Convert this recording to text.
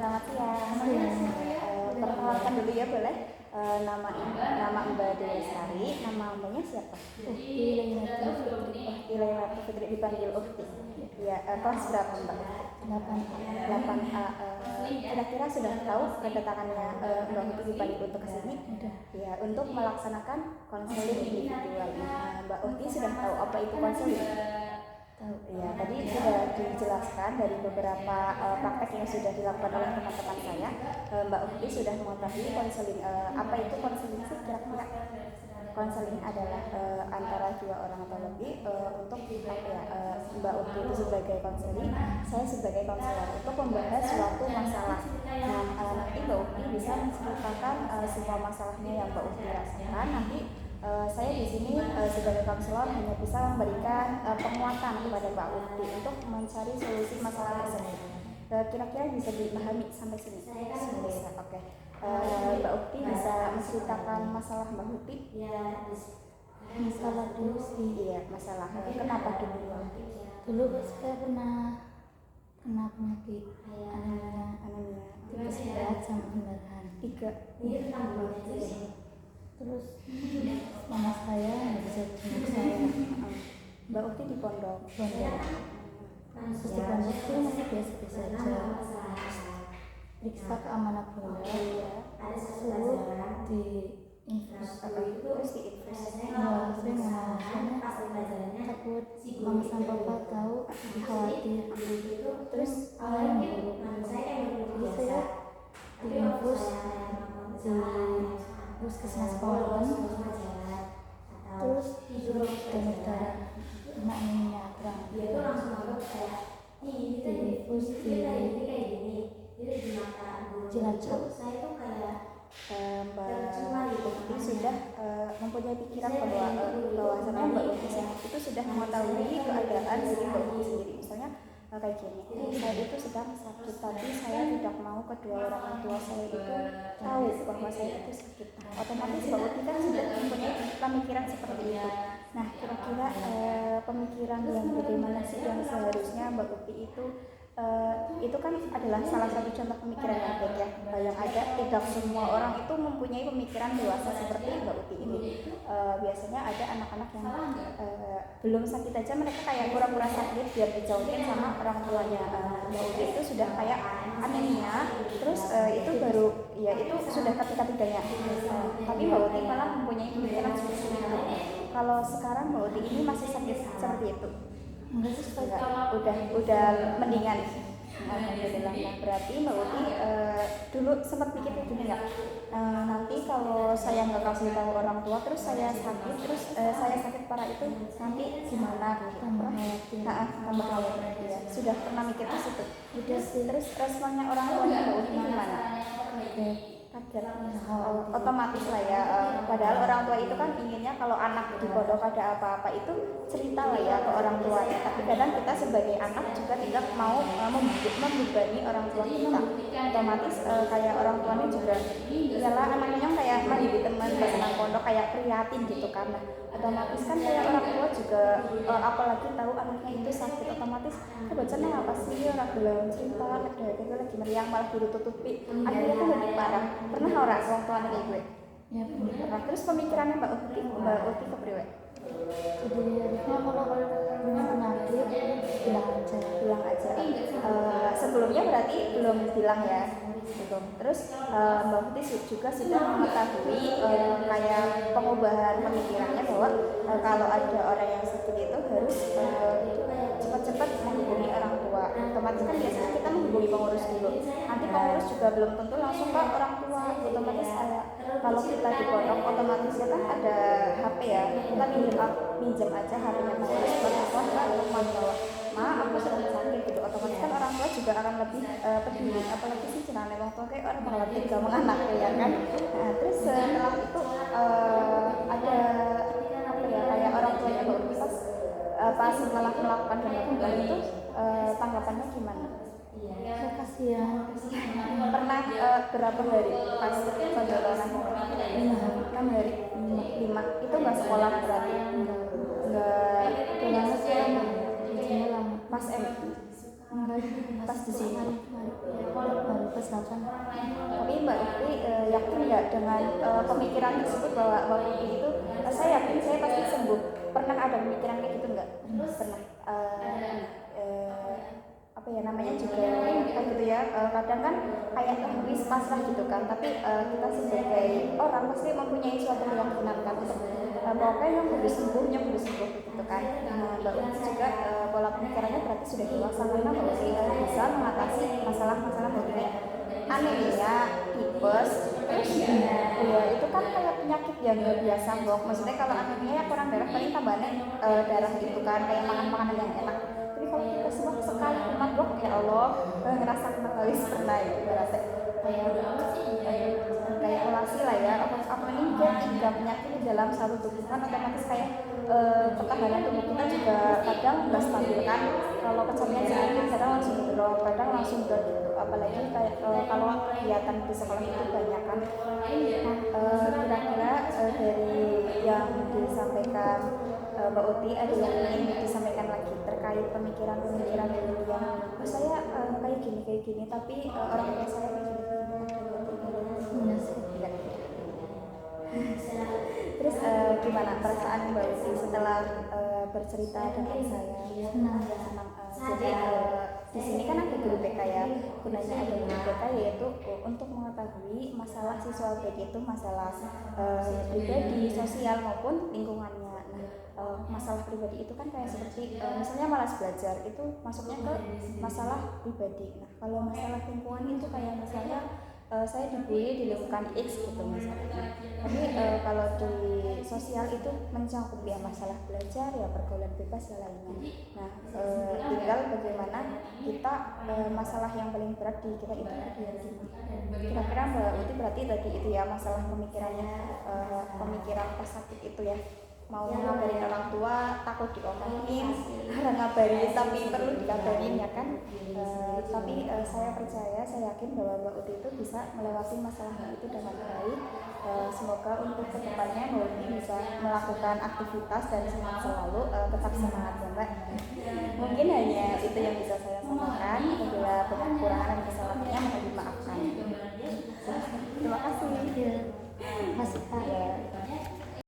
Selamat siang. Perkenalkan dulu ya boleh. Nama Mbak Dewi Lestari. Nama mbaknya siapa? Ilailatu Fitri, dipanggil Ukti. Ya, kelas berapa Mbak? 8A. Kira-kira sudah tahu kedatangannya Mbak Ukti dipanggil untuk kesini? Ya, untuk melaksanakan konseling individual. Mbak Ukti sudah tahu apa itu konseling? Ya, tadi sudah dijelaskan dari beberapa praktek yang sudah dilakukan oleh teman-teman saya. Mbak Ukti sudah mengetahui konseling. Apa itu konseling sih kira-kira? Konseling adalah antara dua orang atau lebih untuk Mbak Ukti itu sebagai konseling, saya sebagai konselor untuk membahas suatu masalah. Nanti Mbak Ukti bisa menceritakan semua masalahnya yang Mbak Ukti rasakan. Nanti saya di sini sebagai konselor hanya bisa memberikan penguatan kepada Mbak Ukti untuk mencari solusi masalah tersebut. Kira-kira bisa dipahami sampai sini? Bisa, oke. Mbak Ukti bisa menceritakan masalah Mbak Ukti? Ya, masalah dulu sih. Iya, masalah. Kenapa dulu? Dulu saya pernah kena penyakit anemia tipis berat sama pendarahan 3. Terus mama saya nggak bisa jenguk saya. Mbak Ukti di pondok. Terus di pondok itu masih biasa-biasa aja. Periksa keamanan bunda, suruh di infus. Terus di infus. Saya nggak mau takut mama sama papa tahu, khawatir. Terus yang buruk. Jadi saya di infus di puskesmas Pawawan. Terus disuruh donor darah kena anemia terang. Di infus di Cilacap. Mbak Ukti sudah mempunyai pikiran bahwa Mbak Ukti itu sudah mengetahui keadaan dari Mbak Ukti sendiri. Misalnya kayak gini, saya itu sedang sakit tapi saya tidak mau kedua orang tua saya itu tahu bahwa saya itu sakit. Otomatis Mbak Ukti kan sudah mempunyai pemikiran seperti itu. Nah, kira-kira pemikiran yang bagaimana sih yang seharusnya Mbak Ukti itu kan adalah salah satu contoh pemikiran yang baik ya. Yang ada tidak semua orang itu mempunyai pemikiran dewasa seperti Mbak Ukti ini. Biasanya ada anak-anak yang belum sakit aja mereka kayak pura-pura sakit biar dijauhin sama orang tuanya. Mbak Ukti itu sudah kayak anemia, terus itu baru ya itu sudah ketiga-tiganya. Tapi Mbak Ukti malah mempunyai pemikiran seperti itu. Kalau sekarang Mbak Ukti ini masih sakit seperti itu? Udah mendingan. Alhamdulillah. Nah, berarti Mbak Ukti dulu sempat pikir gini nggak? Nanti kalau saya nggak kasih tahu orang tua, terus saya sakit, saya sakit parah itu nanti gimana? Tambah khawatir. Ya. Sudah pernah mikir ke situ? Udah sih. Terus responnya orang tuanya Mbak Ukti gimana? Kaget. Otomatis lah ya. Padahal orang tua itu kan inginnya kalau anak di pondok ada apa-apa itu cerita lah ya ke orang tuanya. Tapi kadang kita sebagai anak juga tidak mau membebani orang tua kita. Otomatis kayak orang tuanya juga iyalah anaknya kayak menjadi teman senang pondok kayak prihatin gitu kan. Nah, otomatis kan kayak orang tua juga apalagi tahu anaknya itu sakit, otomatis bacanya apa sih orang belum cerita ada lagi meriang malah ditutupi akhirnya kan lebih parah. Pernah orang tua kayak gue? Ya Pernah. Terus pemikirannya Mbak Ukti ke priwe? Jadi harusnya kalau punya penyakit bilang aja. Sebelumnya berarti belum bilang ya. Gitu. Terus Mbak Ukti juga sudah mengetahui kayak pengubahan pemikirannya bahwa kalau ada orang yang sakit itu harus cepat-cepat menghubungi orang tua. Otomatis kan biasanya kita menghubungi pengurus dulu. Nanti pengurus juga belum tentu langsung ke orang tua. Otomatis kalau kita di pondok otomatis kan ada HP ya. Kita minjem aja HP-nya pengurus telepon ke teman bahwa aku sedang sakit gitu. Otomatis kan orang tua juga akan lebih peduli. Apalagi sih jenenge wong tua kayak orang bakal tega menganak ya kan. Nah, terus setelah itu ada kayak orang tua yang baru pas melakukan donor itu tanggapannya gimana? Ya kasihan. Pernah berapa hari pas pendonoran? 6 hari. 5 itu nggak sekolah berarti? Nggak Lama sih lama. pas pas di sini. plus 8. Tapi Mbak Uti yakin nggak dengan pemikiran tersebut bahwa Mbak Uti itu saya yakin saya pasti sembuh. Pernah ada pemikiran kayak gitu nggak? Pernah. Apa ya namanya juga kayak gitu ya, kadang kan kayak wis pasrah gitu kan, tapi kita sebagai orang pasti mempunyai suatu keyakinan kan untuk pokoknya yang kudu sembuh gitu kan. Mbak Uti juga pola pemikirannya berarti sudah dewasa karena Mbak Uti bisa mengatasi masalah-masalah begini, anemia, tipes, terus ya itu kan kayak penyakit yang nggak biasa Mbok. Maksudnya kalau anemia kurang darah paling tambahannya darah gitu kan, kayak makan makanan yang enak. Tapi kalau kita semua sekali umat Mbok, ya Allah ngerasa kembali pernah ya berasa kayak kolasi lah ya, apa ini tiga penyakit di dalam satu tubuh kan otomatis kayak ketahanan tubuh kita juga kadang nggak stabil kan. Kalau kecapean sedikit kadang langsung drop, kadang langsung drop gitu. Apalagi kayak kalau kegiatan di sekolah itu banyak kan. Kira-kira dari yang disampaikan Mbak Uti ada yang ingin disampaikan lagi terkait pemikiran-pemikiran yang saya kayak gini tapi orang tua saya kayak gini. Terus gimana perasaan Mbak Uti setelah bercerita dengan saya? Senang. Jadi di sini kan ada guru BK ya. Gunanya ada guru BK yaitu untuk mengetahui masalah siswa baik itu masalah pribadi, sosial maupun lingkungannya. Masalah pribadi itu kan kayak seperti misalnya malas belajar itu masuknya ke masalah pribadi. Nah kalau masalah lingkungan itu kayak misalnya saya dibully di lingkungan X gitu misalnya. Tapi kalau di sosial itu mencakup ya masalah belajar ya pergaulan bebas dan lainnya. Nah tinggal bagaimana kita masalah yang paling berat di kita itu kira-kira Mbak Uti berarti tadi itu ya masalah pemikirannya, pemikiran pas sakit itu ya, mau ngabarin orang tua takut diomongin, orang ngabarin tapi perlu dikabarin ya kan. Tapi saya percaya, saya yakin bahwa Mbak Uti itu bisa melewati masalah itu dengan baik. Semoga untuk kedepannya Mbak Uti bisa melakukan aktivitas dan semangat selalu, tetap semangat ya Mbak. Mungkin hanya itu yang bisa saya sampaikan. Apabila kekurangan dan kesalahannya mohon dimaafkan. Terima kasih. Masih